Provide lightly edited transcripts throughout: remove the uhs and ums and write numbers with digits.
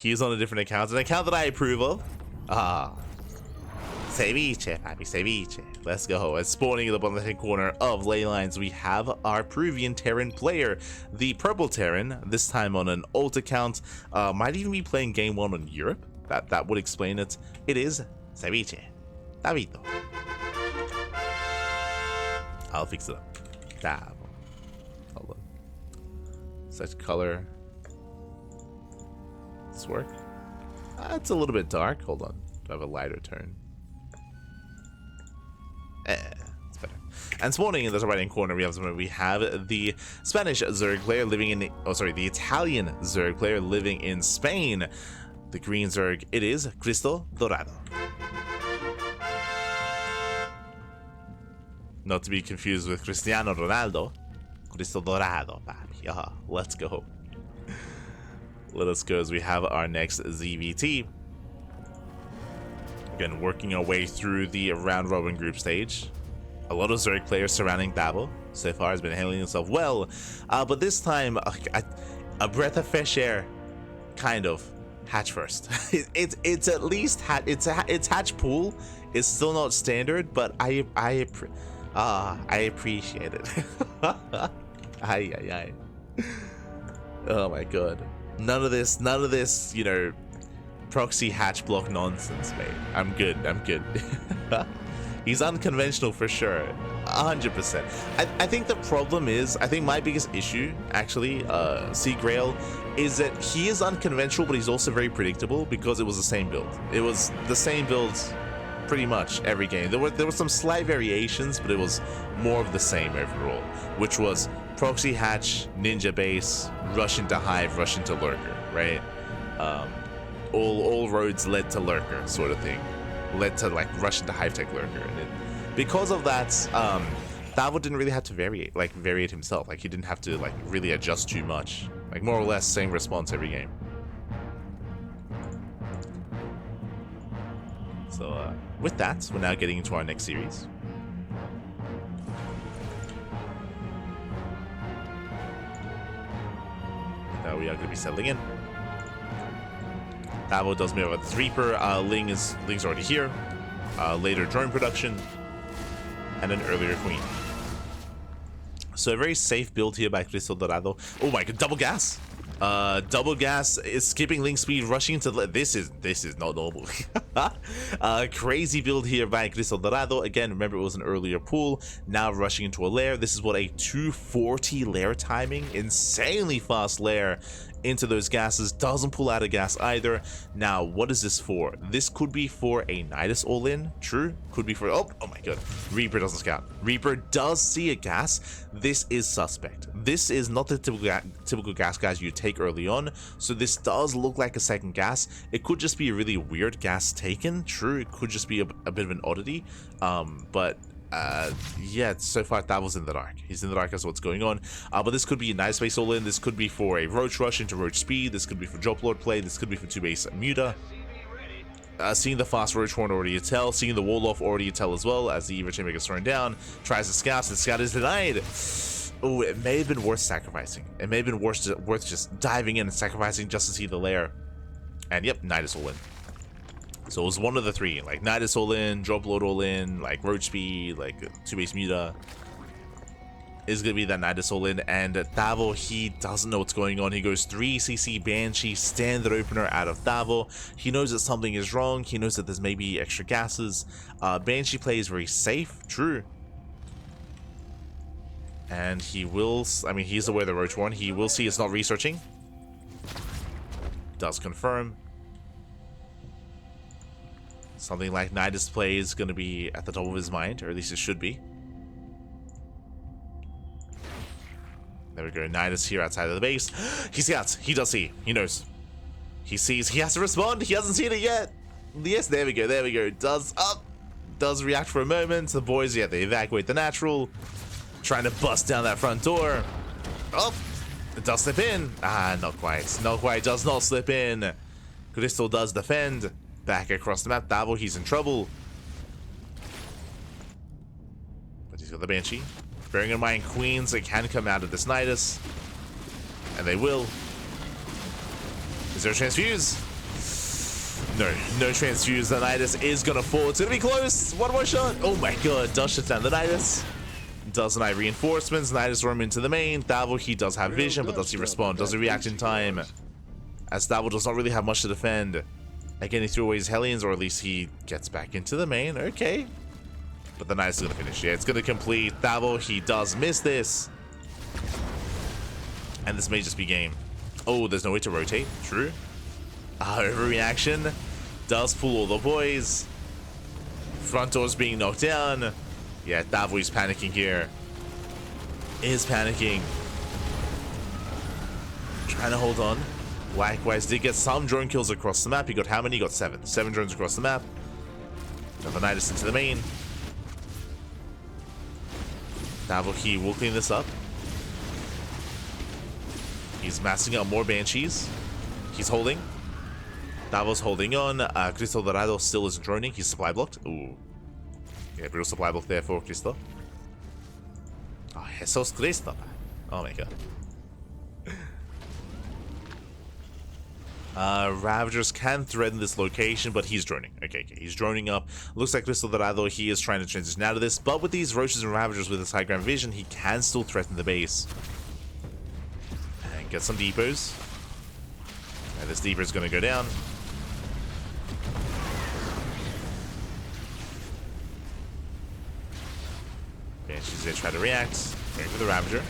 He's on a different account, an account that I approve of. Ah. Ceviche, papi, ceviche. Let's go. And spawning in the bottom left-hand corner of ley lines, we have our Peruvian Terran player, the Purple Terran, this time on an alt account. Might even be playing game 1 on Europe. That would explain it. It is Ceviche. Tavito. I'll fix it up. Tavo. Hold on. Such color. This work? It's a little bit dark. Hold on. Do I have a lighter tone? It's better. And spawning in the right hand corner, we have the Spanish Zerg player living in the the Italian Zerg player living in Spain. The green Zerg, it is CristoDorado. Not to be confused with Cristiano Ronaldo. CristoDorado, papi. Let's go. Let us go as we have our next ZVT. Again, working our way through the round robin group stage. A lot of Zerg players surrounding Tavo so far has been handling himself well, but this time a breath of fresh air, kind of. Hatch first. it's at least it's hatch pool. It's still not standard, but I appreciate it. Ay. Oh my god. None of this, you know, proxy hatch block nonsense, mate. I'm good. He's unconventional for sure. 100%. I think the problem is, I think my biggest issue, actually, Sea Grail, is that he is unconventional, but he's also very predictable because it was the same build. It was the same build pretty much every game. There were some slight variations, but it was more of the same overall, which was proxy hatch, ninja base, rush into hive, rush into lurker, right? All roads led to lurker, sort of thing. Led to like rush into hive tech lurker, and because of that, Tavo didn't really have to vary it himself. Like he didn't have to like really adjust too much. Like more or less same response every game. So with that, we're now getting into our next series. Now we are going to be settling in. Tavo does mirror with Reaper. Ling's already here. Later drone production, and an earlier queen. So a very safe build here by CristoDorado. Oh my god, double gas. Double gas is skipping link speed, rushing into this is not normal. Crazy build here by CristoDorado. Again, remember it was an earlier pool, now rushing into a lair. This is what a 240 lair timing, insanely fast lair into those gases, doesn't pull out of gas either. Now what is this for? This could be for a Nidus all-in, true, could be for oh my god, Reaper doesn't scout. Reaper does see a gas. This is suspect. This is not the typical gas guys you take early on, so this does look like a second gas. It could just be a really weird gas taken, true, it could just be a bit of an oddity, but yeah, so far Tavo's in the dark. He's in the dark as to what's going on. But this could be a nice base all in. This could be for a roach rush into roach speed. This could be for drop lord play. This could be for 2 base muta. Seeing the fast roach horn already you tell. Seeing the wall off already you tell as well. As the Eva Chamber gets thrown down, tries to scout. The scout is denied. Oh, it may have been worth sacrificing. It may have been worth just diving in and sacrificing just to see the lair. And yep, Nidus all in. So it was one of the three, like Nidus all in, drop load all in, like roach speed, like 2 base muta. Is gonna be that Nidus all in, and Tavo, he doesn't know what's going on. He goes 3cc Banshee, standard opener out of Tavo. He knows that something is wrong. He knows that there's maybe extra gases. Banshee play is very safe, true. And he will, I mean, he's aware of the roach one. He will see it's not researching. Does confirm. Something like Nidus play is going to be at the top of his mind, or at least it should be. There we go, Nidus here outside of the base. He scouts, he does see, he knows. He sees, he has to respond, he hasn't seen it yet. Yes, there we go, does react for a moment. The boys, yeah, they evacuate the natural. Trying to bust down that front door. Oh, it does slip in. Not quite, does not slip in. Crystal does defend. Back across the map, Tavo, he's in trouble. But he's got the Banshee. Bearing in mind, queens, they can come out of this Nidus. And they will. Is there a transfuse? No transfuse. The Nidus is gonna fall. It's gonna be close. One more shot. Oh my god. Does shut down the Nidus. Does deny reinforcements. Nidus roam into the main. Tavo, he does have vision, but does he respond? Does he react in time? As Tavo does not really have much to defend. Again, he threw away his Hellions, or at least he gets back into the main. Okay. But the Nidus is gonna finish. Yeah, it's gonna complete. Tavo, he does miss this. And this may just be game. Oh, there's no way to rotate. True. Overreaction. Does pull all the boys. Front door's being knocked down. Yeah, Tavo is panicking here. Is panicking. Trying to hold on. Likewise, did get some drone kills across the map. He got how many? He got 7. 7 drones across the map. Another Nidus into the main. Tavo, he will clean this up. He's massing up more Banshees. He's holding. Tavo's holding on. CristoDorado still isn't droning. He's supply blocked. Ooh. Yeah, brutal supply block there for Cristo. Oh, Jesus Cristo. Oh my god. Ravagers can threaten this location, but he's droning. Okay, he's droning up. Looks like CristoDorado, he is trying to transition out of this, but with these Roaches and Ravagers with his high ground vision, he can still threaten the base. And get some depots. And this depot is going to go down. Banshee's going to try to react. Going for the Ravager.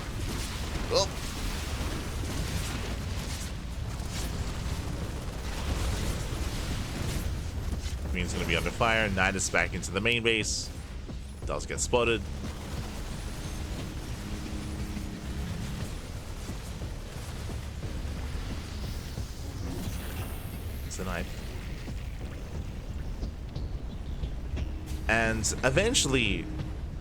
Oh. Queen's going to be under fire. Nidus back into the main base. Does get spotted. It's a knife. And eventually,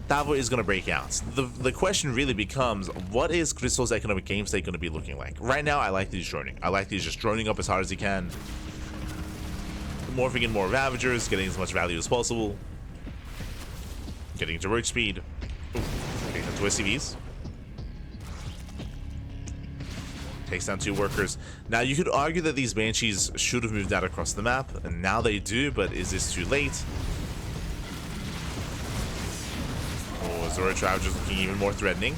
Tavo is going to break out. The question really becomes, what is Cristo's economic game state going to be looking like? Right now, I like these droning. I like these just droning up as hard as he can. Morphing in more Ravagers, getting as much value as possible. Getting to roach speed. Ooh, okay, into SCVs. Takes down 2 workers. Now, you could argue that these Banshees should have moved out across the map, and now they do, but is this too late? Oh, Zora Ravager's looking even more threatening.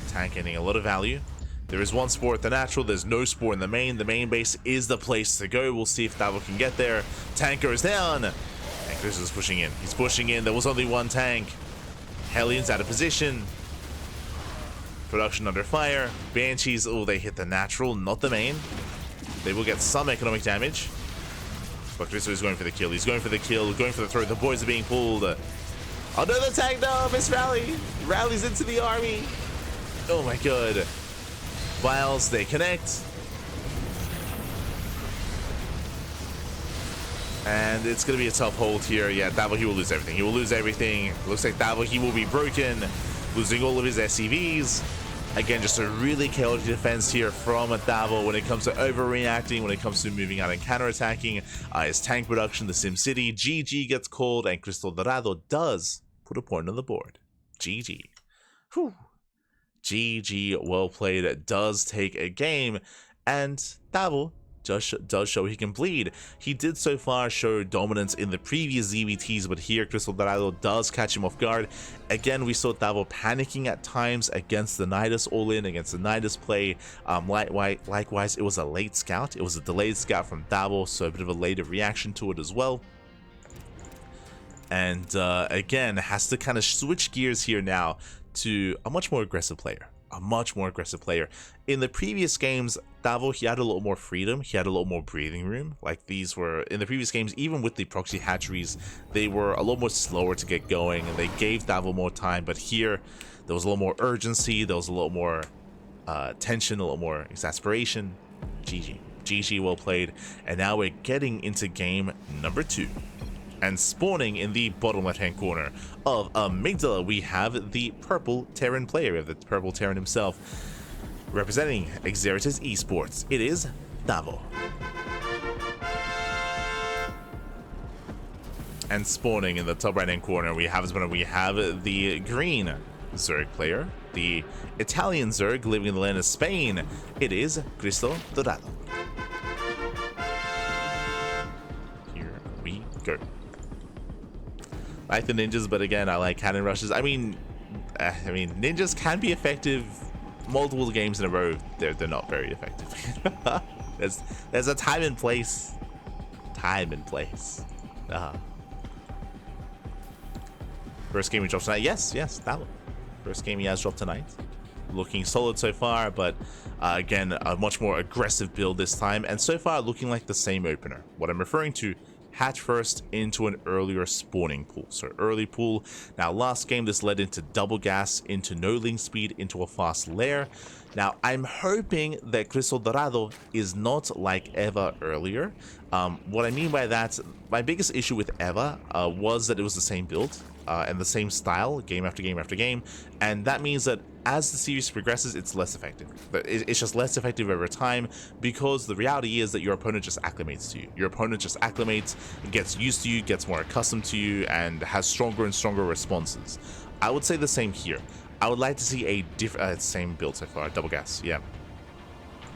Tank getting a lot of value. There is 1 spore at the natural. There's no spore in the main. The main base is the place to go. We'll see if Tavo can get there. Tank goes down. And Chris is pushing in. He's pushing in. There was only 1 tank. Hellions out of position. Production under fire. Banshees. Oh, they hit the natural, not the main. They will get some economic damage. But Chris is going for the kill. He's going for the kill. Going for the throw. The boys are being pulled. Another tank. No, Miss Rally. Rallies into the army. Oh my god. Whilst they connect. And it's going to be a tough hold here. Yeah, Tavo, he will lose everything. He will lose everything. Looks like Tavo, he will be broken. Losing all of his SCVs. Again, just a really chaotic defense here from Tavo when it comes to overreacting, when it comes to moving out and counterattacking. His tank production, the SimCity. GG gets called, and CristoDorado does put a point on the board. GG. Whew. GG, well played. It does take a game, and Tavo does show he can bleed. He did so far show dominance in the previous ZVTs, but here CristoDorado does catch him off guard. Again, we saw Tavo panicking at times against the Nidus all-in, against the Nidus play. Likewise, it was a late scout. It was a delayed scout from Tavo, so a bit of a later reaction to it as well. And again, has to kind of switch gears here now to a much more aggressive player. In the previous games, Tavo, he had a lot more freedom. He had a lot more breathing room. Like, these were, in the previous games, even with the proxy hatcheries, they were a lot more slower to get going, and they gave Tavo more time. But here, there was a lot more urgency. There was a lot more tension, a lot more exasperation. GG, well played. And now we're getting into game number 2. And spawning in the bottom left-hand corner of Amygdala, we have the purple Terran player. We have the purple Terran himself. Representing Xeratus Esports, it is Tavo. And spawning in the top right-hand corner, we have the green Zerg player, the Italian Zerg living in the land of Spain. It is CristoDorado. Go. Like the ninjas, but again, I like cannon rushes. I mean, ninjas can be effective multiple games in a row. They're not very effective. there's a time and place. Time and place. First game he dropped tonight. Yes, that one. First game he has dropped tonight. Looking solid so far, but again, a much more aggressive build this time, and so far looking like the same opener. What I'm referring to, hatch first into an earlier spawning pool. So early pool. Now last game this led into double gas, into no link speed, into a fast lair. Now I'm hoping that CristoDorado is not like Eva earlier. What I mean by that, my biggest issue with Eva was that it was the same build and the same style game after game after game, and that means that as the series progresses, it's less effective. It's just less effective over time, because the reality is that your opponent just acclimates to you. Your opponent just acclimates, gets used to you, gets more accustomed to you, and has stronger and stronger responses. I would say the same here. I would like to see a different, same build so far, double gas, yeah.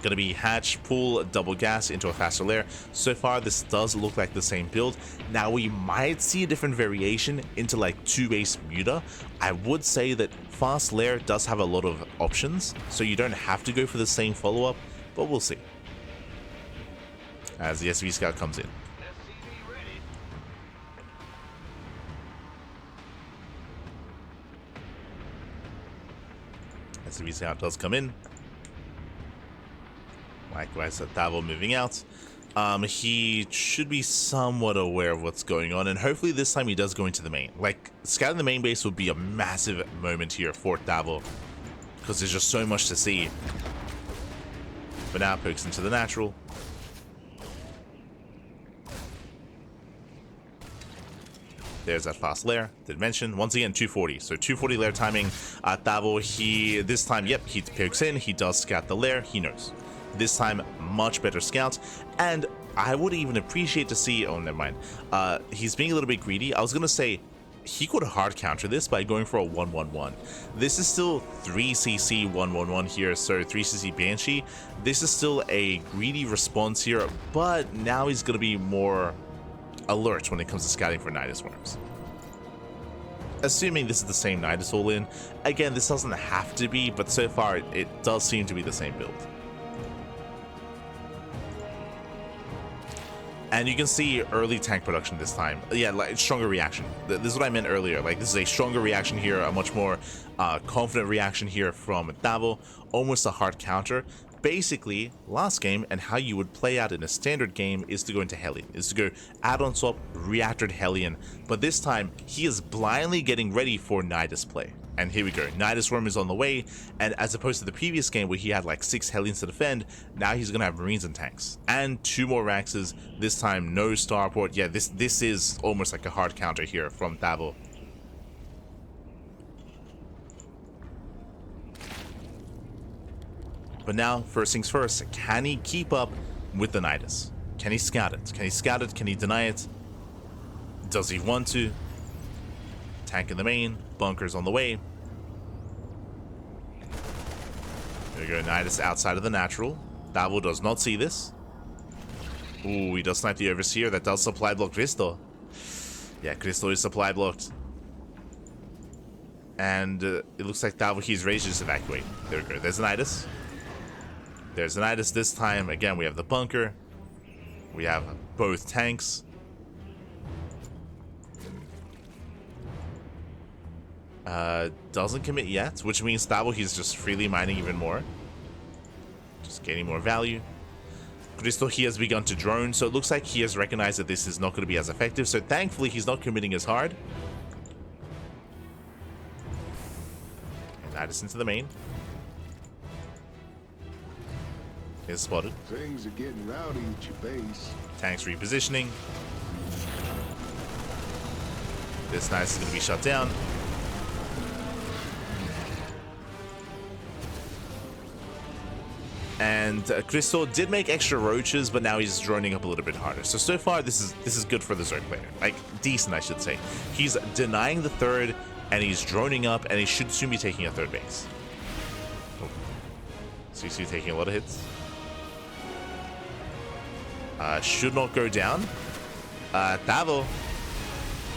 Gonna be hatch, pull, double gas into a faster lair. So far, this does look like the same build. Now, we might see a different variation into like 2-base muta. I would say that fast lair does have a lot of options, so you don't have to go for the same follow-up, but we'll see. As the SV Scout comes in. SV Scout does come in. Likewise, Tavo moving out. He should be somewhat aware of what's going on, and hopefully this time he does go into the main. Like, scouting the main base would be a massive moment here for Tavo, because there's just so much to see. But now pokes into the natural. There's that fast lair. Did mention once again 240. So 240 lair timing. Tavo, he this time, yep, he pokes in. He does scout the lair. He knows. This time, much better scout, and I would even appreciate to see. Oh, never mind. He's being a little bit greedy. I was gonna say he could hard counter this by going for a 1-1-1. This is still 3cc 1-1-1 here, so 3cc Banshee. This is still a greedy response here, but now he's gonna be more alert when it comes to scouting for Nidus Worms. Assuming this is the same Nidus all in. Again, this doesn't have to be, but so far it does seem to be the same build. And you can see early tank production this time. Yeah, like stronger reaction. This is what I meant earlier. Like, this is a stronger reaction here, a much more confident reaction here from Tavo. Almost a hard counter. Basically, last game and how you would play out in a standard game is to go into Hellion. Is to go add-on swap, reactored Hellion. But this time, he is blindly getting ready for Nidus play. And here we go. Nidus Worm is on the way, and as opposed to the previous game where he had like 6 Hellions to defend, now he's gonna have Marines and tanks. And 2 more Raxes, this time no starport. Yeah, this is almost like a hard counter here from Tavo. But now, first things first, can he keep up with the Nidus? Can he scout it? Can he scout it? Can he deny it? Does he want to? Tank in the main, bunkers on the way. There we go, Nidus outside of the natural. Tavo does not see this. Ooh, he does snipe the Overseer. That does supply block Cristo. Yeah, Cristo is supply blocked. And it looks like Tavo, he's ready to just evacuate. There we go, there's a Nidus. There's a Nidus this time. Again, we have the bunker. We have both tanks. Doesn't commit yet, which means Tavo, he's just freely mining even more. Just gaining more value. Cristo, he has begun to drone, so it looks like he has recognized that this is not going to be as effective, so thankfully he's not committing as hard. And Nidus into the main. Is spotted. Things are getting rowdy at your base. Tanks repositioning. This Nidus is going to be shut down. And Cristo did make extra roaches, but now he's droning up a little bit harder. So far, this is good for the Zerg player. Like, decent, I should say. He's denying the third, and he's droning up, and he should soon be taking a third base. Oh. CC taking a lot of hits. Should not go down. Tavo.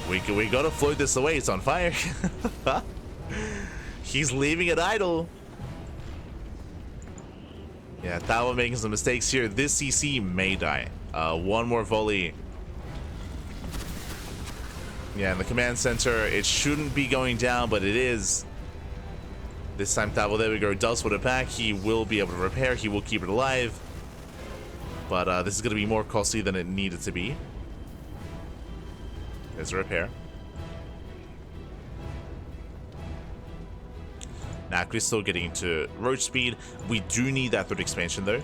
We gotta float this away. It's on fire. He's leaving it idle. Yeah, Tavo making some mistakes here. This CC may die. One more volley. Yeah, in the command center, it shouldn't be going down, but it is. This time, Tavo, there we go, does put it back. He will be able to repair. He will keep it alive. But this is going to be more costly than it needed to be. There's a repair. Now, Cristo getting into roach speed. We do need that third expansion, though.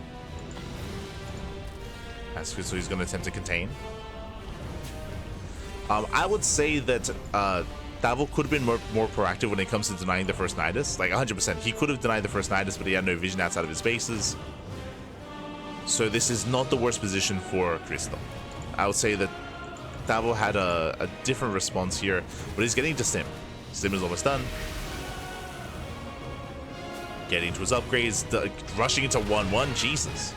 As Cristo is going to attempt to contain. I would say that Tavo could have been more proactive when it comes to denying the first Nidus. Like 100%. He could have denied the first Nidus, but he had no vision outside of his bases. So this is not the worst position for Cristo. I would say that Tavo had a different response here, but he's getting to Stim. Stim is almost done. Getting to his upgrades, rushing into 1-1. Jesus.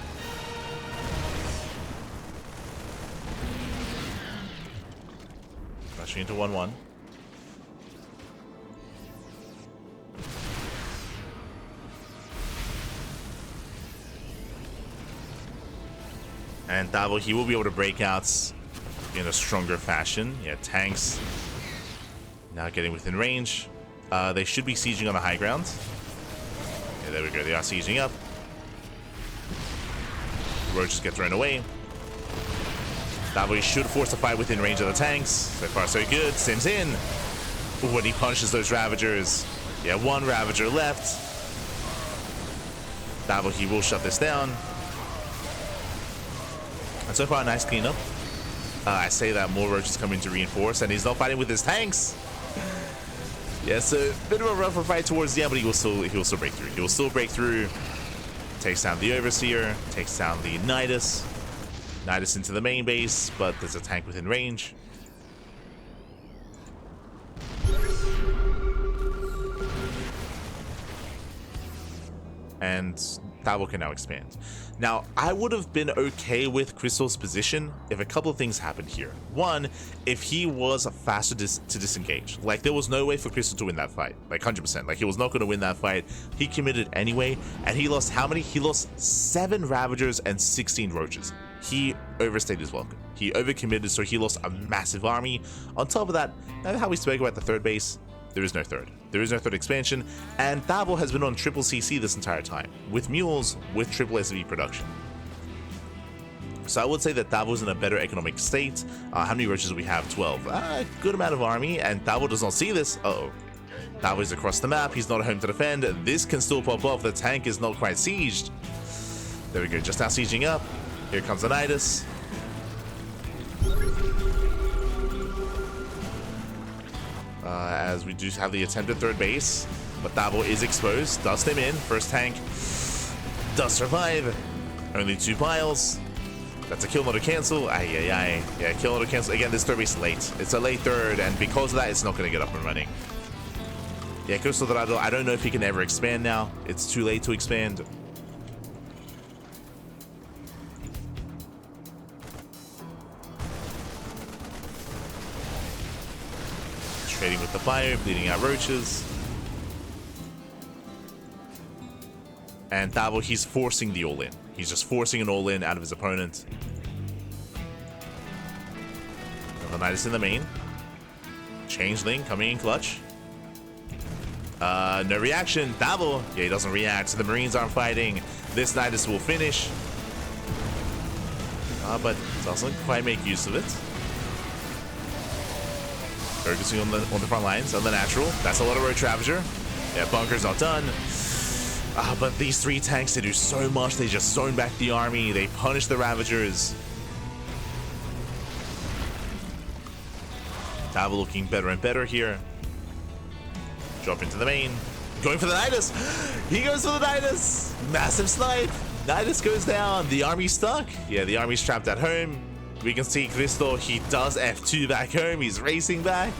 Rushing into 1-1. And Tavo, he will be able to break out in a stronger fashion. Yeah, tanks now getting within range. They should be sieging on the high ground. Yeah, there we go. They are sieging up. Roaches get thrown away. Tavo should force a fight within range of the tanks. So far, so good. Sims in. Ooh, and he punishes those Ravagers. Yeah, one Ravager left. Tavo, he will shut this down. And so far, a nice cleanup. I say that more roaches coming to reinforce, and he's not fighting with his tanks. Yeah, so a bit of a rougher fight towards the end, but he will still break through. He will still break through. Takes down the Overseer. Takes down the Nidus. Nidus into the main base, but there's a tank within range. And Tavo can now expand. Now, I would have been okay with Cristo's position if a couple of things happened here. One, if he was faster to disengage. Like, there was no way for Cristo to win that fight. Like, 100%. Like, he was not going to win that fight. He committed anyway, and he lost how many? He lost 7 Ravagers and 16 Roaches. He overstayed his welcome. He overcommitted, so he lost a massive army. On top of that, now how we spoke about the third base, there is no third. There is no third expansion, and Tavo has been on triple CC this entire time, with mules, with triple SV production. So I would say that Tavo's in a better economic state. How many roaches do we have? 12. A good amount of army, and Tavo does not see this. Uh-oh. Tavo is across the map. He's not home to defend. This can still pop off. The tank is not quite sieged. There we go. Just now sieging up. Here comes the Nidus. As we do have the attempted third base, but Tavo is exposed. Does him in. First tank does survive. Only 2 piles. That's a kill, not a cancel. Aye. Yeah, kill, not a cancel. Again, this third base is late. It's a late third, and because of that, it's not going to get up and running. Yeah, CristoDorado, I don't know if he can ever expand now. It's too late to expand. Trading with the fire, bleeding out roaches. And Tavo, he's forcing the all-in. He's just forcing an all-in out of his opponent. The Nidus in the main. Changeling coming in clutch. No reaction. Tavo, yeah, he doesn't react. The Marines aren't fighting. This Nidus will finish. But doesn't quite make use of it. Focusing on the front lines, on the natural. That's a lot of Roach Ravager. Yeah, bunker's not done. But these 3 tanks, they do so much. They just zone back the army. They punish the Ravagers. Tavo looking better and better here. Drop into the main. Going for the Nidus. He goes for the Nidus. Massive snipe. Nidus goes down. The army's stuck. Yeah, the army's trapped at home. We can see Cristo, he does F2 back home. He's racing back.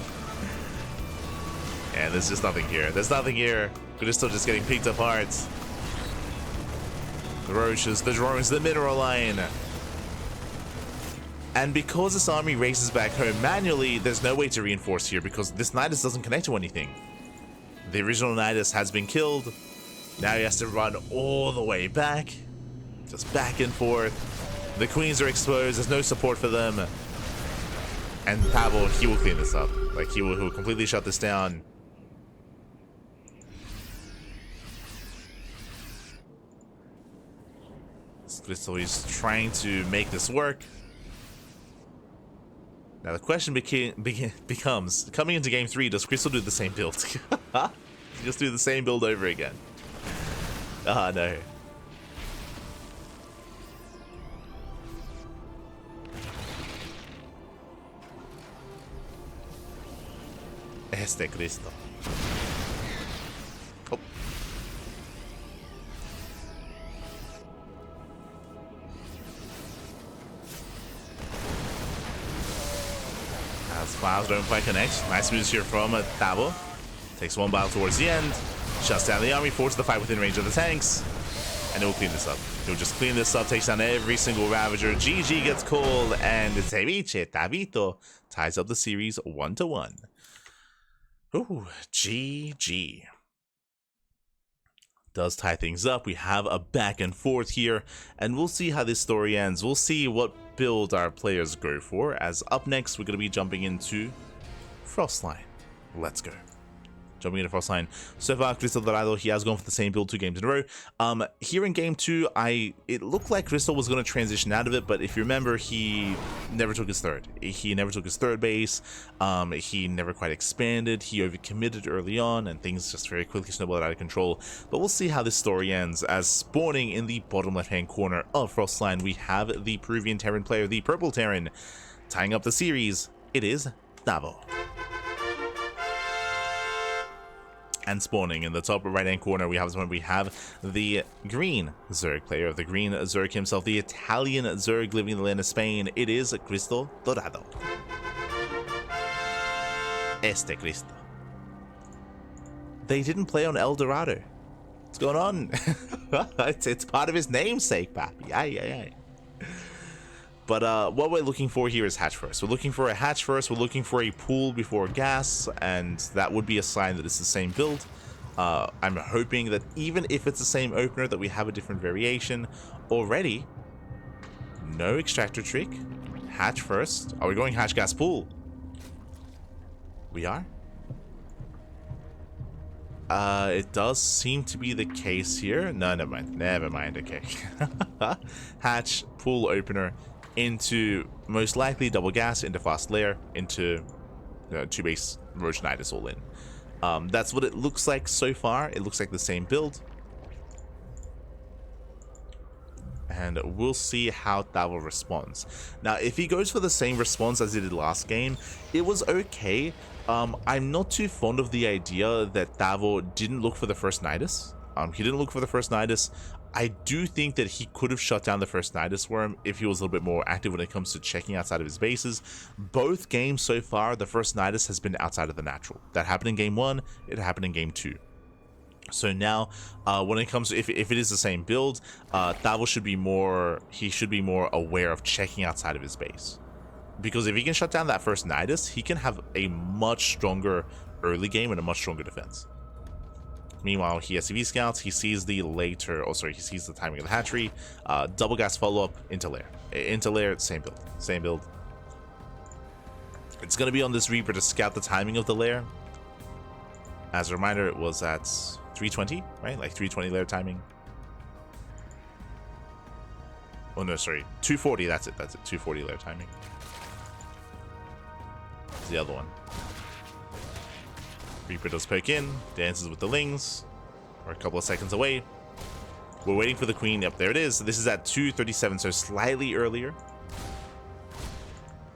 And there's just nothing here. There's nothing here. Cristo just getting picked apart. The roaches, the drones, the mineral line. And because this army races back home manually, there's no way to reinforce here because this Nidus doesn't connect to anything. The original Nidus has been killed. Now he has to run all the way back. Just back and forth. The queens are exposed. There's no support for them. And Tavo, he will clean this up. Like, he will completely shut this down. Crystal is trying to make this work. Now the question becomes, coming into game 3, does Crystal do the same build? Just do the same build over again. Ah, no. Cristo. Oh. As files don't quite connect. Nice moves here from Tavo. Takes one battle towards the end. Shuts down the army, forces the fight within range of the tanks. And he'll clean this up. He'll just clean this up, takes down every single Ravager. GG gets called, and Ceviche Tavito ties up the series 1-1. Ooh, GG. Does tie things up. We have a back and forth here, and we'll see how this story ends. We'll see what build our players go for, as up next we're going to be jumping into Frostline. Let's go. Jumping into Frostline. So far, CristoDorado, he has gone for the same build 2 games in a row. Here in game 2, it looked like Crystal was going to transition out of it, but if you remember, he never took his third. He never took his third base. He never quite expanded. He overcommitted early on, and things just very quickly snowballed out of control. But we'll see how this story ends, as spawning in the bottom left-hand corner of Frostline, we have the Peruvian Terran player, the Purple Terran, tying up the series. It is Tavo. And spawning in the top right-hand corner, we have the green Zerg player, the green Zerg himself, the Italian Zerg living in the land of Spain. It is CristoDorado. Cristo. They didn't play on El Dorado. What's going on? it's part of his namesake, papi. Aye. But what we're looking for here is hatch first. We're looking for a hatch first. We're looking for a pool before gas, and that would be a sign that it's the same build. I'm hoping that even if it's the same opener, that we have a different variation already. No extractor trick. Hatch first. Are we going hatch gas pool? We are. It does seem to be the case here. No, never mind. Okay. Hatch pool opener into most likely double gas, into fast layer, into 2 base Rosanitis all in. That's what it looks like so far. It looks like the same build. And we'll see how Tavo responds. Now, if he goes for the same response as he did last game, it was okay. I'm not too fond of the idea that Tavo didn't look for the first Nidus. He didn't look for the first Nidus. I do think that he could have shut down the first Nidus worm if he was a little bit more active when it comes to checking outside of his bases. Both games so far, the first Nidus has been outside of the natural. That happened in game 1, it happened in game 2. So now, when it comes to, if it is the same build, Tavo should be more aware of checking outside of his base. Because if he can shut down that first Nidus, he can have a much stronger early game and a much stronger defense. Meanwhile, he has CV scouts, he sees the he sees the timing of the hatchery, double gas follow-up into lair. Into lair, same build. It's going to be on this Reaper to scout the timing of the lair. As a reminder, it was at 320, right? Like 320 lair timing. Oh no, sorry, 240, that's it, 240 lair timing. That's the other one. Reaper does poke in, dances with the Lings. We're a couple of seconds away. We're waiting for the Queen. Yep, there it is. This is at 237, so slightly earlier.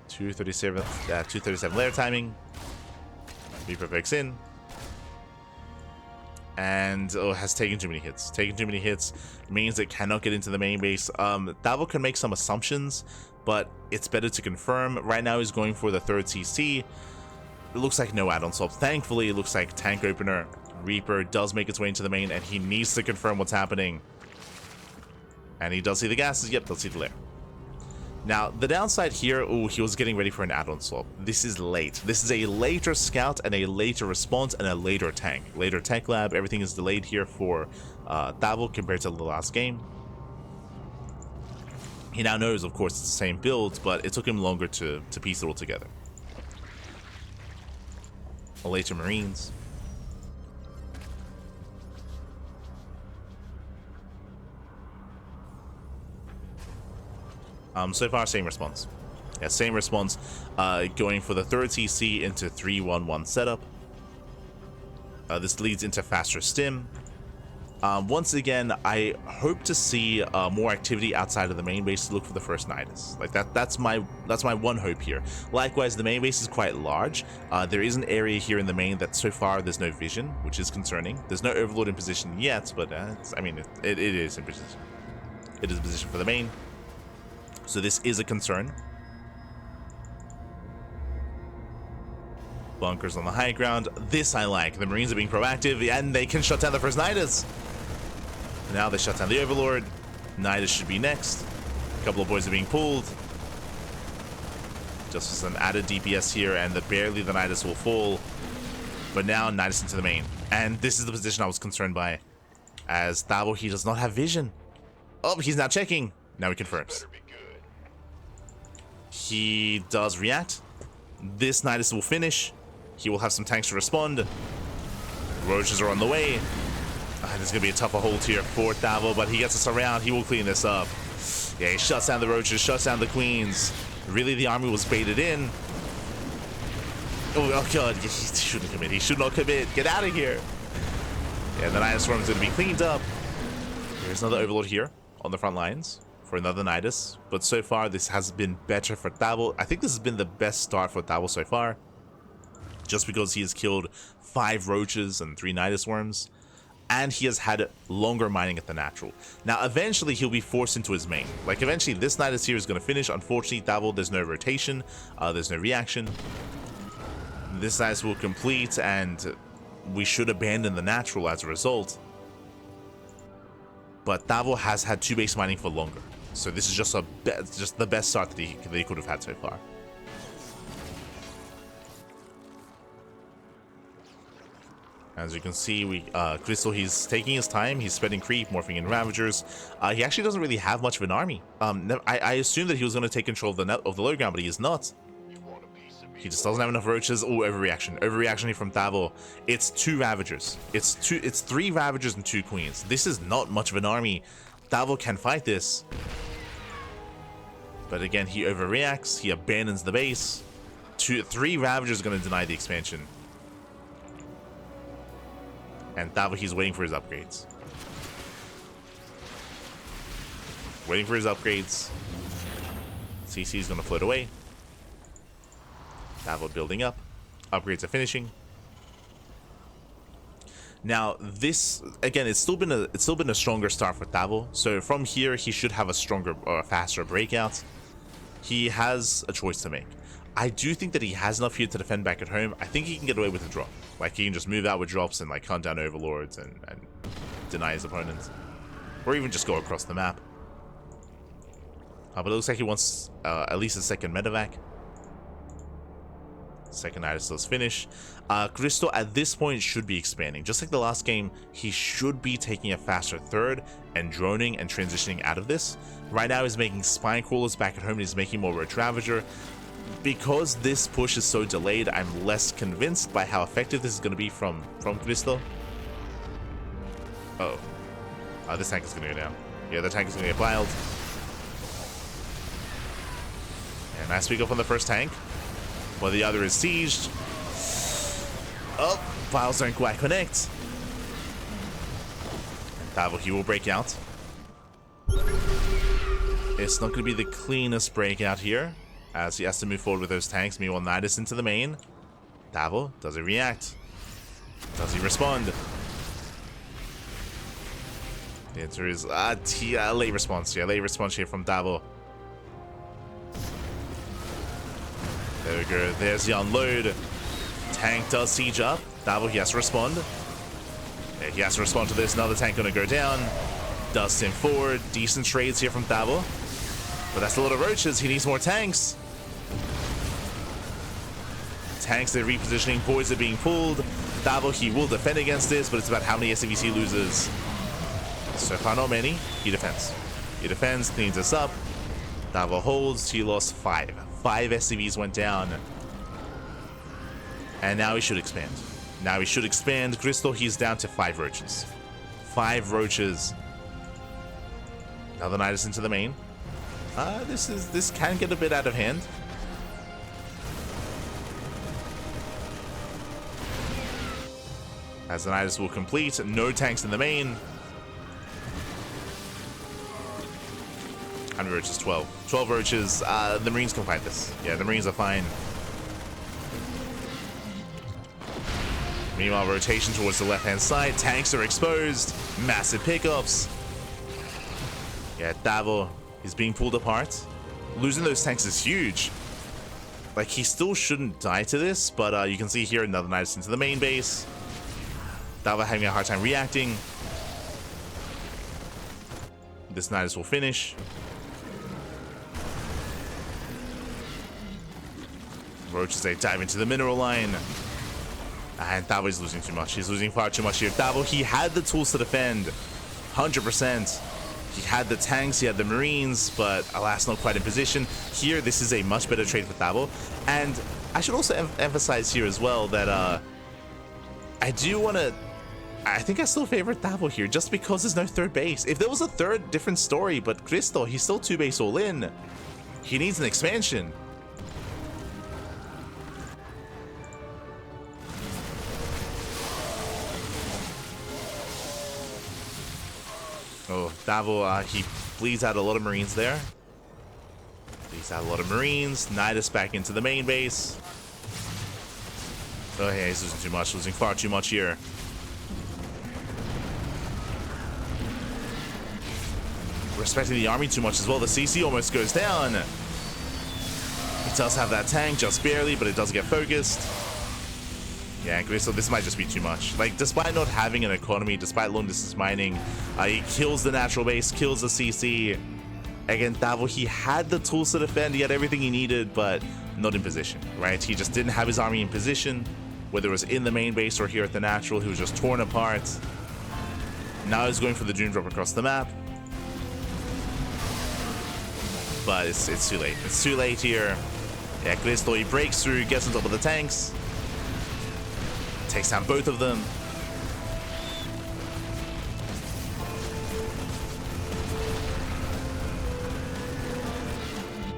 237 layer timing. Reaper pokes in. And has taken too many hits. Taking too many hits means it cannot get into the main base. Tavo can make some assumptions, but it's better to confirm. Right now he's going for the third CC. It looks like no add-on swap. Thankfully, it looks like tank opener. Reaper does make its way into the main, and he needs to confirm what's happening. And he does see the gases. Yep, does see the lair. Now, the downside here, oh, he was getting ready for an add-on swap. This is late. This is a later scout and a later response and a later tank. Later tech lab, everything is delayed here for Tavo compared to the last game. He now knows, of course, it's the same build, but it took him longer to piece it all together. A later Marines. So far, same response. Yeah, same response. Going for the third CC into 3-1-1 setup. This leads into faster stim. Once again, I hope to see more activity outside of the main base to look for the first Nidus. Like that's my one hope here. Likewise, the main base is quite large. There is an area here in the main that so far there's no vision, which is concerning. There's no Overlord in position yet, but I mean it is in position. It is in position for the main. So this is a concern. Bunkers on the high ground. This I like. The Marines are being proactive, and they can shut down the first Nidus. Now they shut down the Overlord. Nidus should be next. A couple of boys are being pulled. Just for some added DPS here, and barely the Nidus will fall. But now Nidus into the main. And this is the position I was concerned by. As Tavo, he does not have vision. Oh, he's now checking. Now he confirms. He does react. This Nidus will finish. He will have some tanks to respond. Roaches are on the way. There's going to be a tougher hold here for Tavo, but he gets us around. He will clean this up. Yeah, he shuts down the Roaches, shuts down the Queens. Really, the army was baited in. Oh god, he shouldn't commit. He should not commit. Get out of here. Yeah, the Nidus Swarm is going to be cleaned up. There's another Overlord here on the front lines for another Nidus, but so far this has been better for Tavo. I think this has been the best start for Tavo so far, just because he has killed 5 Roaches and 3 Nidus Worms, and he has had longer mining at the natural. Now eventually he'll be forced into his main. Like eventually this Nidus here is going to finish. Unfortunately, Tavo, there's no rotation, there's no reaction. This Nidus will complete, and we should abandon the natural as a result. But Tavo has had 2 base mining for longer, so this is just the best start that he could have had so far. As you can see, Crystal, he's taking his time. He's spreading creep, morphing in Ravagers. He actually doesn't really have much of an army. I assumed that he was going to take control of the low ground, but he is not. He just doesn't have enough Roaches. Oh, overreaction. Overreaction here from Tavo. It's 2 Ravagers. It's 3 Ravagers and 2 Queens. This is not much of an army. Tavo can fight this. But again, he overreacts. He abandons the base. 3 Ravagers are going to deny the expansion. And Tavo, he's waiting for his upgrades. Waiting for his upgrades. CC is going to float away. Tavo building up. Upgrades are finishing. Now this, again, it's still been a stronger start for Tavo. So from here he should have a stronger or faster breakout. He has a choice to make. I do think that he has enough here to defend back at home. I think he can get away with a drop. Like he can just move out with drops and like hunt down Overlords and deny his opponents. Or even just go across the map. But it looks like he wants at least a second medevac. Second Nidus does finish. Cristo at this point should be expanding. Just like the last game, he should be taking a faster third and droning and transitioning out of this. Right now he's making Spine Crawlers back at home and he's making more Roach Ravager. Because this push is so delayed, I'm less convinced by how effective this is going to be from Cristo. Oh. This tank is going to go down. Yeah, the tank is going to get piled. And nice pick up on the first tank. While the other is sieged. Oh, files don't quite connect. And Tavo, he will break out. It's not going to be the cleanest breakout here, as he has to move forward with those tanks. Meanwhile, Nidus into the main. Tavo, does he react? Does he respond? The answer is late response. Yeah, late response here from Tavo. There we go. There's the unload. Tank does siege up. Tavo, he has to respond. Yeah, he has to respond to this. Another tank gonna go down. Does him forward. Decent trades here from Tavo. But that's a lot of roaches. He needs more tanks. Tanks, they're repositioning. Boys are being pulled. Tavo, he will defend against this, but it's about how many SCVs he loses. So far, not many. He defends. He defends, cleans us up. Tavo holds. He lost 5. 5 SCVs went down. And now he should expand. Now he should expand. Cristo, he's down to 5 roaches. 5 roaches. Another Nidus into the main. This can get a bit out of hand. As the Nidus will complete. No tanks in the main. How many roaches? 12. 12 roaches. The Marines can fight this. Yeah, the Marines are fine. Meanwhile, rotation towards the left-hand side. Tanks are exposed. Massive pickups. Yeah, Tavo is being pulled apart. Losing those tanks is huge. Like, he still shouldn't die to this, but you can see here another Nidus into the main base. Tavo having a hard time reacting. This Nidus will finish. Roaches, they dive into the mineral line. And Tavo is losing too much. He's losing far too much here. Tavo, he had the tools to defend. 100%. He had the tanks, he had the Marines, but alas, not quite in position. Here, this is a much better trade for Tavo. And I should also emphasize here as well that I think I still favor Tavo here, just because there's no third base. If there was a third, different story, but Cristo, he's still 2 base all in. He needs an expansion. Oh, Tavo, he bleeds out a lot of Marines there. Bleeds out a lot of Marines. Nidus back into the main base. Oh, yeah, he's losing too much. Losing far too much here. Respecting the army too much as well. The CC almost goes down. He does have that tank, just barely, but it does get focused. Yeah, Cristo, this might just be too much. Like, despite not having an economy, despite long distance mining, he kills the natural base, kills the CC. Again, Tavo, he had the tools to defend, he had everything he needed, but not in position, right? He just didn't have his army in position, whether it was in the main base or here at the natural. He was just torn apart. Now he's going for the Doom Drop across the map. But it's too late. It's too late here. Yeah, Cristo, he breaks through, gets on top of the tanks. Takes down both of them.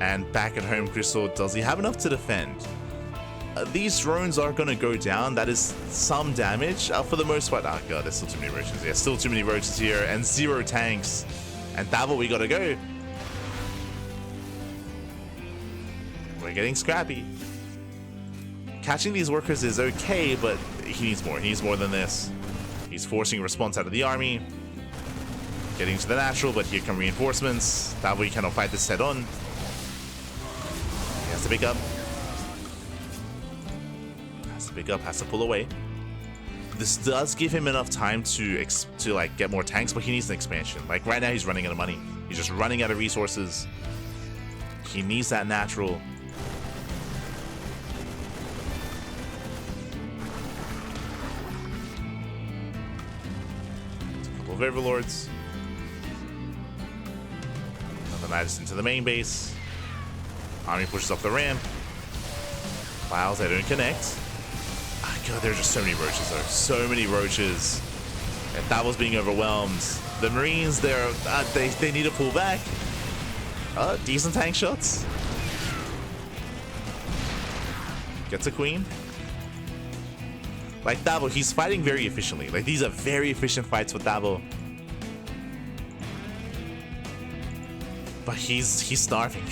And back at home, Cristo, does he have enough to defend? These drones are going to go down. That is some damage. For the most part, oh god, there's still too many roaches. Yeah, still too many roaches here. And 0 tanks. And Tavo, we got to go. We're getting scrappy. Catching these workers is okay, but he needs more. He needs more than this. He's forcing response out of the army. Getting to the natural, but here come reinforcements. Tavo, he cannot fight this head on. He has to pick up. Has to pick up, has to pull away. This does give him enough time to like get more tanks, but he needs an expansion. Like right now, he's running out of money. He's just running out of resources. He needs that natural. Of Overlords. Another Nidus into the main base. Army pushes up the ramp. Clouds, they don't connect. Oh god, there are just so many roaches though. So many roaches. And Tavo's being overwhelmed. The Marines, they need to pull back. Decent tank shots. Gets a queen. Like Tavo, he's fighting very efficiently. Like these are very efficient fights for Tavo. But he's starving.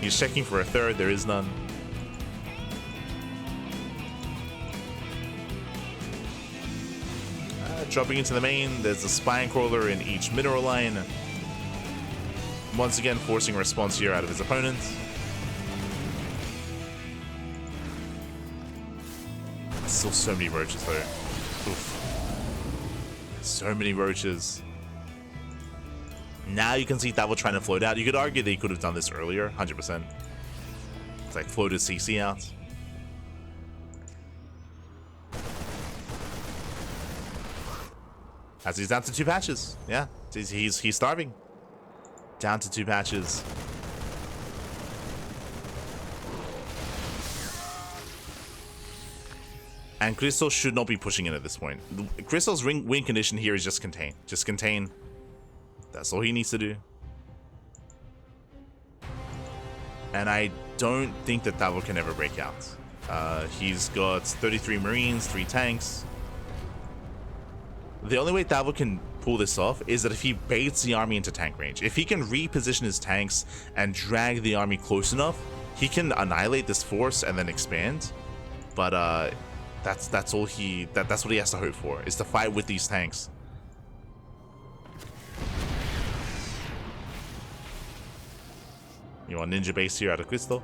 He's checking for a third, there is none. Dropping into the main, there's a spine crawler in each mineral line. Once again, forcing a response here out of his opponent. Still so many roaches though. Oof. So many roaches. Now you can see Tavo trying to float out. You could argue that he could have done this earlier, 100%. It's like floated CC out. As he's down to 2 patches. Yeah, he's starving. Down to 2 patches. And Cristo should not be pushing in at this point. Cristo's win condition here is just contain. Just contain. That's all he needs to do. And I don't think that Tavo can ever break out. He's got 33 Marines, 3 tanks. The only way Tavo can pull this off is that if he baits the army into tank range. If he can reposition his tanks and drag the army close enough, he can annihilate this force and then expand. But that's all that's what he has to hope for, is to fight with these tanks. You want ninja base here out of Cristo?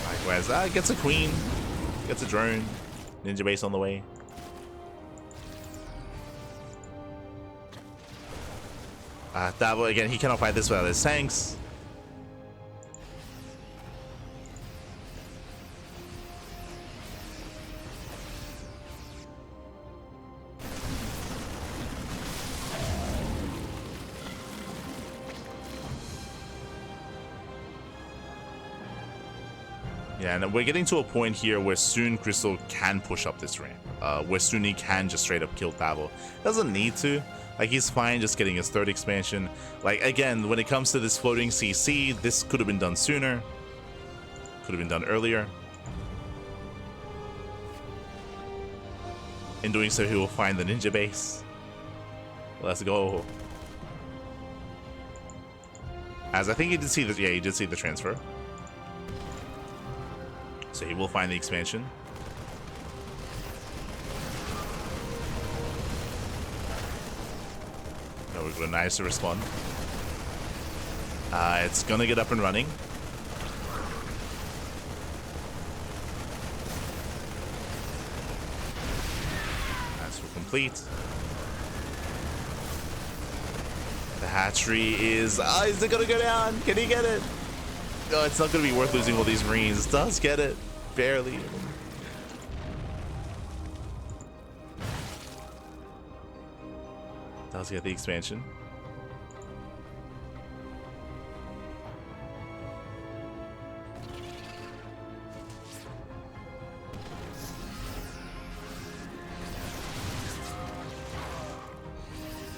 Likewise, gets a queen, gets a drone, ninja base on the way. Tavo, again, he cannot fight this without his tanks. Yeah, and we're getting to a point here where soon Cristo can push up this ramp. Where soon he can just straight up kill Tavo. Doesn't need to. Like, he's fine just getting his 3rd expansion. Like, again, when it comes to this floating CC, this could have been done sooner. Could have been done earlier. In doing so, he will find the ninja base. Let's go. As I think he did see the, yeah, he did see the transfer. So he will find the expansion. No, we're going to nice to respond. It's going to get up and running. Nice, we're complete. The hatchery is... Oh, is it going to go down? Can he get it? No, it's not going to be worth losing all these Marines. It does get it. Barely. Does get the expansion.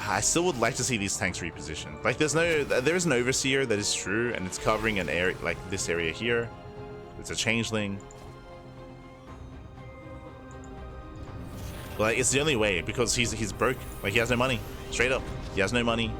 I still would like to see these tanks repositioned. Like, there's an overseer, that is true, and it's covering an area like this area here. It's a changeling. But like, it's the only way, because he's broke. Like, he has no money. Straight up, he has no money.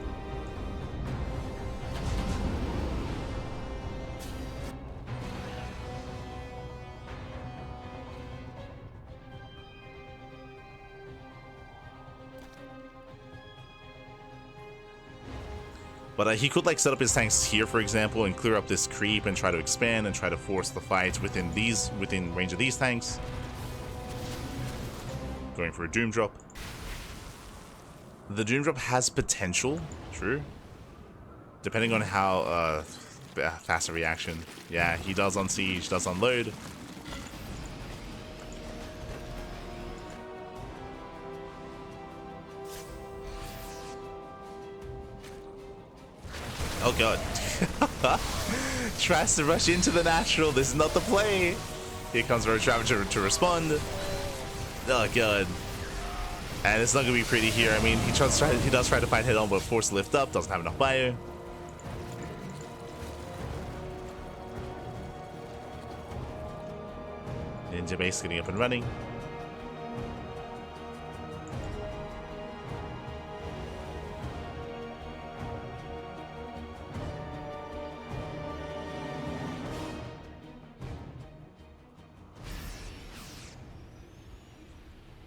But he could like set up his tanks here, for example, and clear up this creep and try to expand and try to force the fight within range of these tanks. Going for a Doom Drop. The Doom Drop has potential, true. Depending on how fast a reaction. Yeah, he does on siege, does unload. Oh god. Tries to rush into the natural. This is not the play. Here comes Road Ravager to respond. Oh god. And it's not gonna be pretty here. I mean, he does try to fight head on, but force lift up, doesn't have enough bio. Ninja base getting up and running.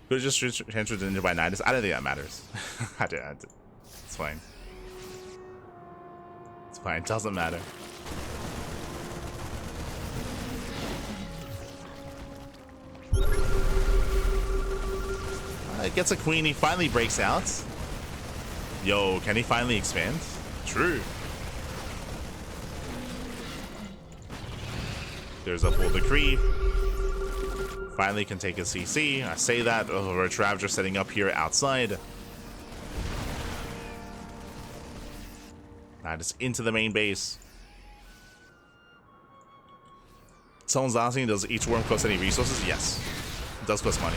Could have just transferred the ninja by 9. I don't think that matters. I don't. It's fine. It's fine. Doesn't matter. It gets a queen. He finally breaks out. Yo, can he finally expand? True. There's a full decree. Finally can take a CC. I say that. Oh, Roach Ravager setting up here outside. Now just into the main base. Someone's asking, does each worm cost any resources? Yes. It does cost money.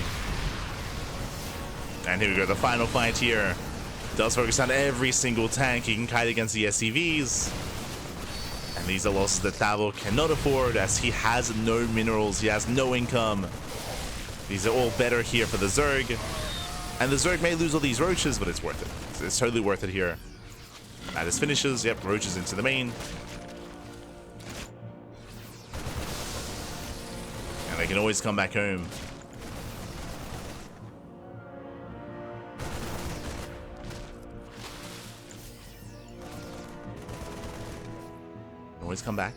And here we go, the final fight here. Does focus on every single tank he can kite against the SCVs. And these are losses that Tavo cannot afford as he has no minerals, he has no income. These are all better here for the Zerg. And the Zerg may lose all these roaches, but it's worth it. It's totally worth it here. That is finishes, yep, roaches into the main. And they can always come back home. Always come back.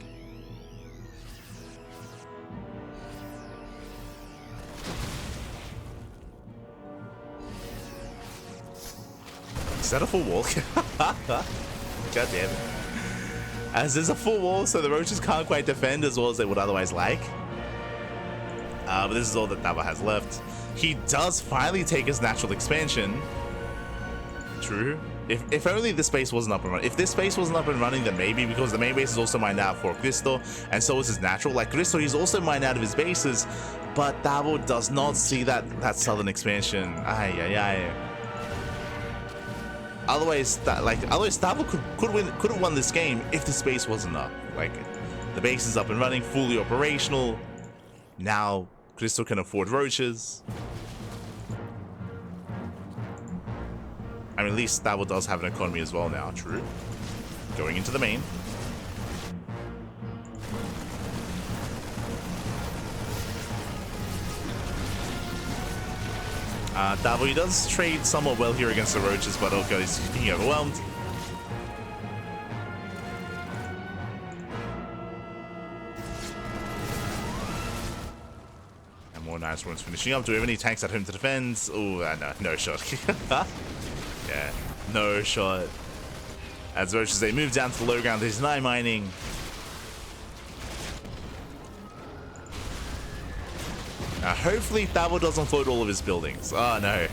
Is that a full wall? God damn it. As there's a full wall, so the roaches can't quite defend as well as they would otherwise like. But this is all that Tavo has left. He does finally take his natural expansion. True. If only this base wasn't up and running. If this base wasn't up and running, then maybe, because the main base is also mined out for Cristo, and so is his natural. Like Cristo, he's also mined out of his bases, but Tavo does not see that southern expansion. Ay, ay, ay. Otherwise, Tavo could have won this game if this base wasn't up. Like, the base is up and running, fully operational. Now, Cristo can afford roaches. I mean, at least Tavo does have an economy as well now, true. Going into the main. Tavo, he does trade somewhat well here against the roaches, but oh god, he's being overwhelmed. And more nice runs finishing up. Do we have any tanks at home to defend? Oh, no shot. Yeah, no shot. As roaches, they move down to the low ground. There's no mining. Now, hopefully Tavo doesn't float all of his buildings. Oh no,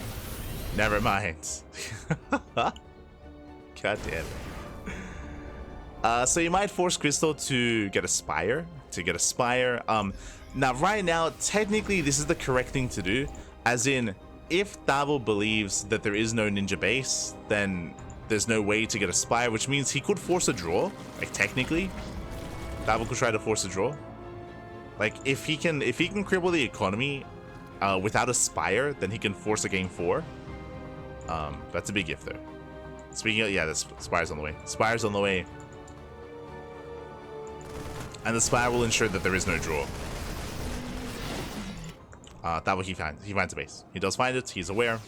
never mind. God damn it. So you might force Cristo to get a spire. Now, right now, technically, this is the correct thing to do. As in, if Tavo believes that there is no ninja base, then there's no way to get a spire, which means he could force a draw. Like, technically, Tavo could try to force a draw. Like, if he can cripple the economy without a spire, then he can force a game 4. That's a big if there. Speaking of, yeah, the spire's on the way. Spire's on the way. And the spire will ensure that there is no draw. Tavo, he finds a base. He does find it. He's aware.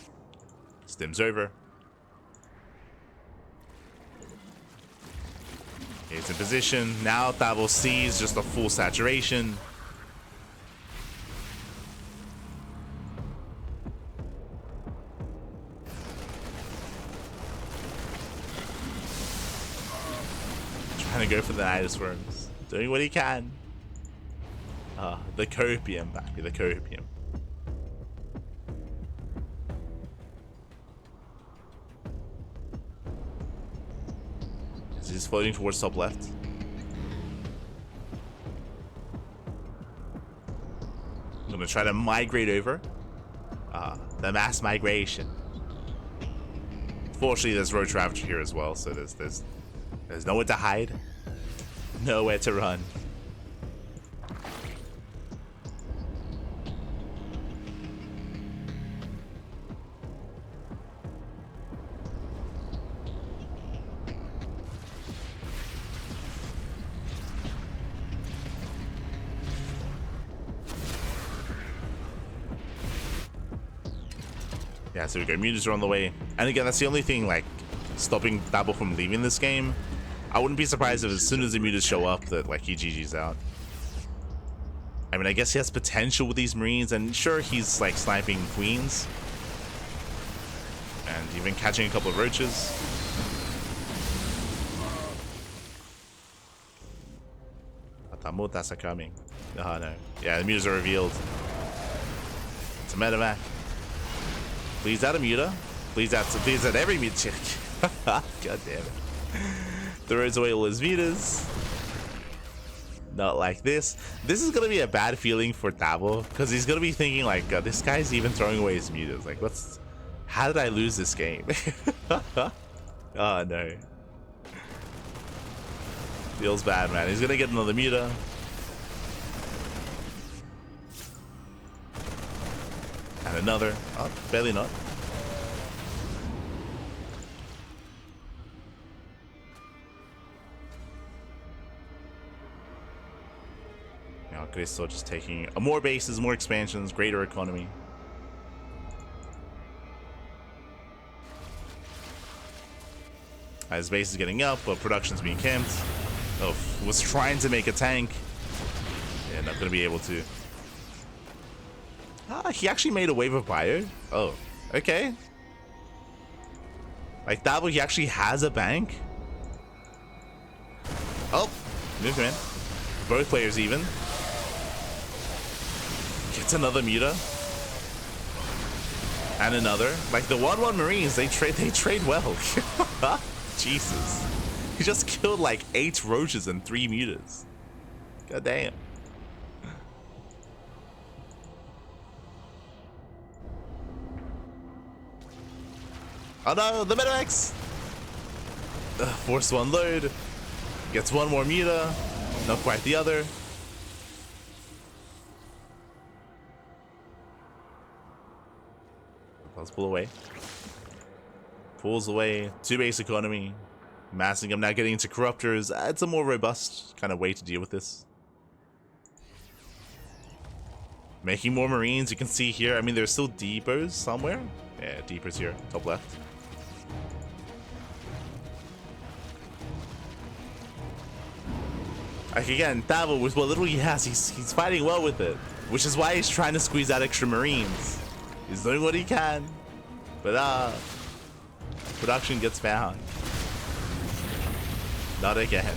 Stims over. He's in position. Now Tavo sees just a full saturation. Trying to go for the Nidus worms. Doing what he can. The copium, baby, the copium. He's floating towards top left. I'm gonna try to migrate over. The mass migration. Fortunately, there's Roach Ravager here as well, so there's nowhere to hide, nowhere to run. Yeah, so we go. Mutas are on the way. And again, that's the only thing, like, stopping Tavo from leaving this game. I wouldn't be surprised if as soon as the mutas show up that like he GG's out. I mean, I guess he has potential with these Marines, and sure, he's like sniping queens and even catching a couple of roaches. Atamutas are coming. Oh no. Yeah, the mutas are revealed. It's a medevac. Please add a muta. Please add every muta check. God damn it. Throws away all his mutas. Not like this. This is gonna be a bad feeling for Tavo, because he's gonna be thinking like, this guy's even throwing away his mutas. Like, how did I lose this game? Oh no. Feels bad, man. He's gonna get another muta. And another. Oh, barely not. Cristo just taking more bases, more expansions, greater economy. His base is getting up, but production's being camped. Oh, was trying to make a tank. Yeah, not gonna be able to. Ah, he actually made a wave of bio. Oh, okay. Like Tavo, he actually has a bank. Oh, movement. Both players even. Gets another muta. And another. Like the 1-1 Marines, they trade well. Jesus. He just killed like 8 roaches and 3 mutas. God damn. Oh no, the medevacs! Force 1 load. Gets 1 more muta. Not quite the other. Let's pull away. Pulls away. 2 base economy. Massing him, now getting into corruptors. It's a more robust kind of way to deal with this. Making more Marines, you can see here. I mean, there's still depots somewhere. Yeah, depots here, top left. Like again, Tavo, with what little he has, he's fighting well with it. Which is why he's trying to squeeze out extra Marines. He's doing what he can. But production gets found. Not again.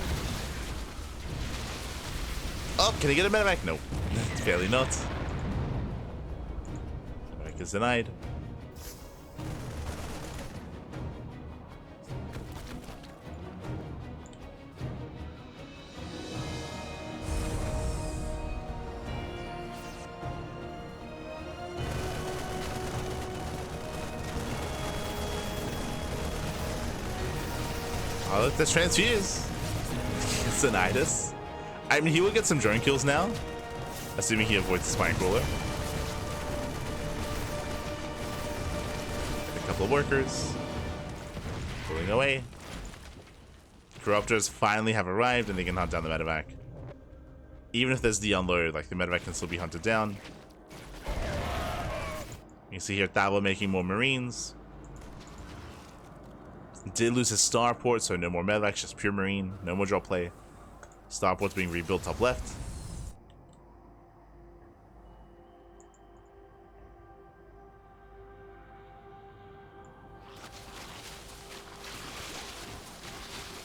Oh, can he get a medevac? No. Fairly not. Medevac is denied. Oh, look, that's transfuse. It's denied us. I mean, he will get some drone kills now, assuming he avoids the spine crawler. A couple of workers pulling away. Corruptors finally have arrived, and they can hunt down the medevac. Even if there's the unload, like the medevac can still be hunted down. You can see here Tavo making more Marines. Did lose his starport, so no more medevacs, just pure Marine, no more drop play. Starport's being rebuilt top left.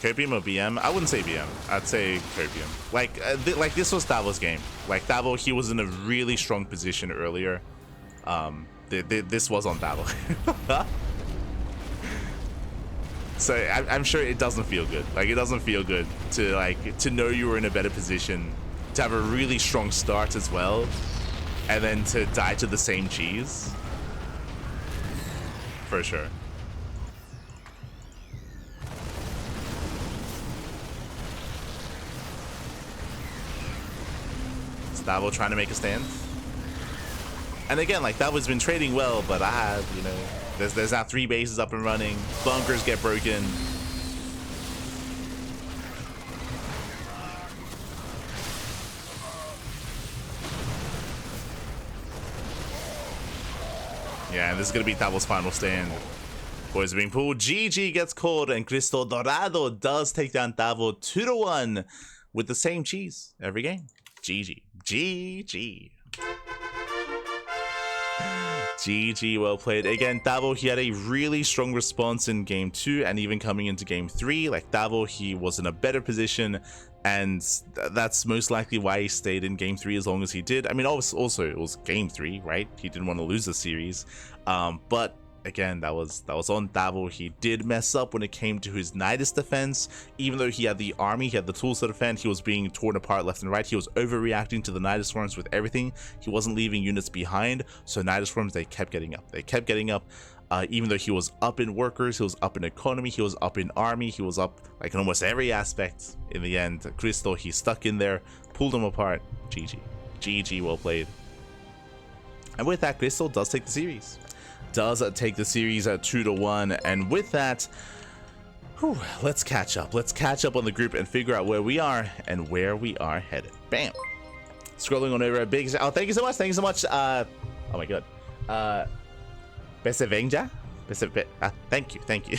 Copium or BM? I wouldn't say BM. I'd say Copium. Like this was Tavo's game. Like Tavo, he was in a really strong position earlier. This was on Tavo. So I'm sure it doesn't feel good. Like, it doesn't feel good to know you were in a better position, to have a really strong start as well, and then to die to the same cheese. For sure. Tavo trying to make a stand. And again, like, Tavo's been trading well, but you know, there's now 3 bases up and running. Bunkers get broken. Yeah, and this is gonna be Tavo's final stand. Boys are being pulled. GG gets called, and CristoDorado does take down Tavo 2-1 with the same cheese every game. GG. GG. GG, well played. Again, Tavo, he had a really strong response in game 2 and even coming into game 3. Like Tavo, he was in a better position, and that's most likely why he stayed in game 3 as long as he did. I mean, also it was game 3, right? He didn't want to lose the series. But again, that was on Tavo. He did mess up when it came to his Nidus defense. Even though he had the army, he had the tools to defend, he was being torn apart left and right. He was overreacting to the Nidus swarms with everything. He wasn't leaving units behind. So Nidus swarms, they kept getting up. They kept getting up. Even though he was up in workers, he was up in economy, he was up in army, he was up like in almost every aspect. In the end, Cristo, he stuck in there, pulled him apart. GG. GG, well played. And with that, Cristo does take the series. Does take the series at 2-1, and with that, let's catch up. Let's catch up on the group and figure out where we are and where we are headed. Bam. Scrolling on over a big. Oh, thank you so much. Thank you so much. Oh my god. Besevenja. Thank you.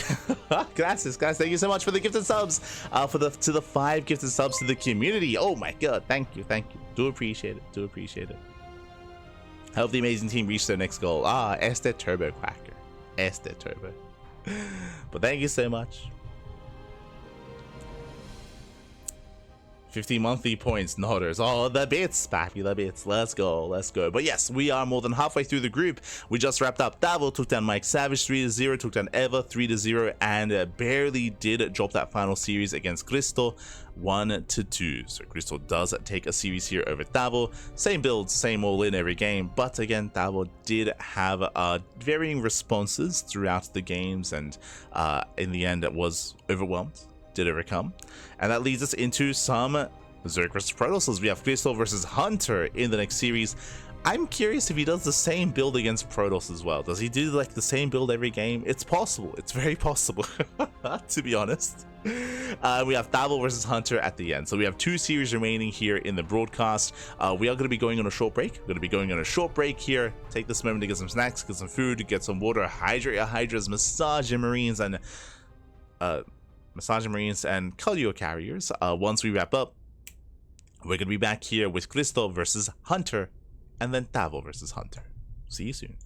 Gracias, guys. Thank you so much for the gifted subs. To the 5 gifted subs to the community. Oh my god. Thank you. Do appreciate it. Help the amazing team reach their next goal. Este Turbo Quacker. Este Turbo. But thank you so much. 50 monthly points, nodders. Oh, the bits, Pappy, the bits. Let's go. But yes, we are more than halfway through the group. We just wrapped up. Tavo took down Mike Savage 3-0, took down Eva 3-0, and barely did drop that final series against Cristo 1-2. So Cristo does take a series here over Tavo. Same build, same all in every game. But again, Tavo did have varying responses throughout the games, and in the end, it was overwhelmed. Did overcome, and that leads us into some Zerg versus Protosses. We have Cristo versus Hunter in the next series. I'm curious if he does the same build against Protoss as well. Does he do like the same build every game? It's possible. It's very possible, to be honest. We have Tavo versus Hunter at the end. So we have 2 series remaining here in the broadcast. We are going to be going on a short break. We're going to be going on a short break here. Take this moment to get some snacks, get some food, get some water, hydrate your hydras, massage your marines, and Cardio carriers. Once we wrap up, we're gonna be back here with Cristo versus Hunter, and then Tavo versus Hunter. See you soon.